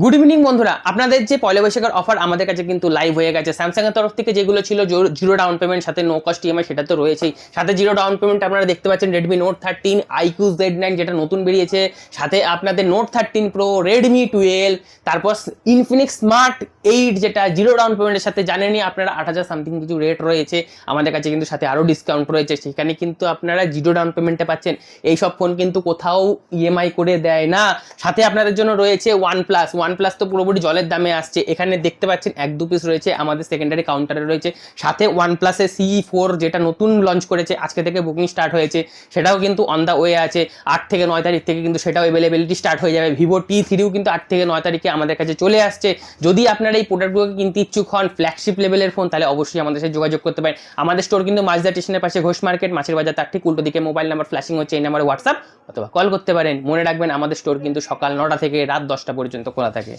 Good evening বন্ধুরা, আপনাদের যে পয়লা বৈশাখের অফার আমাদের কাছে কিন্তু লাইভ হয়ে গেছে। স্যামসাং এর তরফ থেকে যেগুলো ছিল জিরো ডাউন পেমেন্ট সাথে নো কস্ট ইএমআই, সেটা তো রয়েছেই। সাথে জিরো ডাউন পেমেন্ট আপনারা দেখতে পাচ্ছেন রেডমি নোট 13 আইকিউ Z9 যেটা নতুন বেরিয়েছে, সাথে আপনাদের নোট 13 প্রো, রেডমি 12, তারপর ইনফিনিক্স স্মার্ট 8 যেটা জিরো ডাউন পেমেন্টের সাথে জানেনই আপনারা 8,000 সামথিং কিছু রেট রয়েছে। আমাদের কাছে কিন্তু সাথে আরও ডিসকাউন্ট রয়েছে, সেখানে কিন্তু আপনারা জিরো ডাউন পেমেন্টে পাচ্ছেন। এইসব ফোন কিন্তু কোথাও ইএমআই করে দেয় না। সাথে আপনাদের জন্য রয়েছে ওয়ান প্লাস তো পুরোপুরি জলের দামে আসছে। এখানে দেখতে পাচ্ছেন 1-2 পিস রয়েছে, আমাদের সেকেন্ডারি কাউন্টারে রয়েছে। সাথে OnePlus-এর CE4 যেটা নতুন লঞ্চ করেছে, আজকে থেকে বুকিং স্টার্ট হয়েছে, সেটাও কিন্তু অন দ্য ওয়ে আছে। 8 থেকে 9 তারিখ থেকে কিন্তু সেটাও অ্যাভেলেবিলিটি স্টার্ট হয়ে যাবে। ভিভো T3ও কিন্তু 8 থেকে 9 তারিখে আমাদের কাছে চলে আসছে। যদি আপনারা এই প্রোডাক্টগুলোকে কিনতে ইচ্ছুক হন, ফ্ল্যাগশিপ লেভেলের ফোন, তাহলে অবশ্যই আমাদের সাথে যোগাযোগ করতে পারেন। আমাদের স্টোর কিন্তু মাঝদা স্টেশনের পাশে, ঘোষ মার্কেট, মাছের বাজার, তার ঠিক উল্টো দিকে। মোবাইল নাম্বার ফ্ল্যাশিং হচ্ছে, এই নাম্বারে হোয়াটসঅ্যাপ অথবা কল করতে পারেন। মনে রাখবেন আমাদের স্টোর কিন্তু সকাল 9টা থেকে রাত 10টা পর্যন্ত খোলা থাকে।